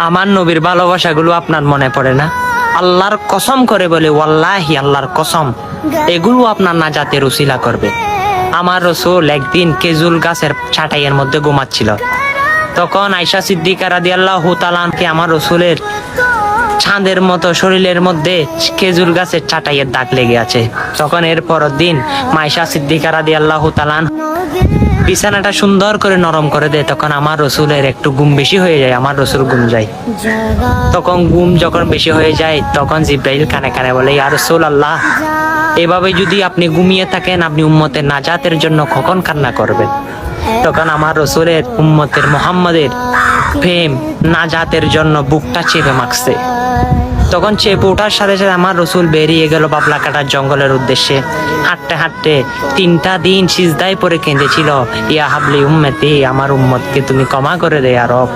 আমার নবীর ভালোবাসাগুলো আপনার মনে পড়ে না? আল্লাহর কসম করে বলে, ওয়াল্লাহি আল্লাহর কসম, এগুলো আপনার নাজাতের উসিলা করবে। আমার রসুল একদিন খেজুর গাছের ছাটাইয়ের মধ্যে ঘুমাচ্ছিল। তখন আয়েশা সিদ্দিকা রাদিয়াল্লাহু তাআলা আনহা আমার রসুলের চাঁদের মতো শরীরের মধ্যে খেজুর গাছের ছাটাইয়ের দাগ লেগে আছে। তখন এর পরের দিন আয়েশা সিদ্দিকা রাদিয়াল্লাহু তাআলা বিছানাটা সুন্দর করে নরম করে দেয়। তখন আমার রসুলের একটু ঘুম বেশি হয়ে যায়, আমার রসুল ঘুম যায়। তখন ঘুম যখন বেশি হয়ে যায়, তখন জিব্রাইল কানে কানে বলে, ইয়া রাসূলুল্লাহ, এভাবে যদি আপনি ঘুমিয়ে থাকেন, আপনি উম্মতের নাজাতের জন্য কখন কান্না করবেন? তখন আমার রসুলের উম্মতের মুহাম্মাদের প্রেম নাজাতের জন্য বুকটা চেপে মাখছে। তখন চেপে ওঠার সাথে সাথে আমার রসুল বেরিয়ে গেল বাবলা কাটার জঙ্গলের উদ্দেশ্যে। হাঁটতে হাঁটতে 3টা দিন সিজদায় পরে কেঁদেছিল, ইয়া হাবলি উম্মতি, আমার উম্মতকে তুমি ক্ষমা করে দে ইয়া রব।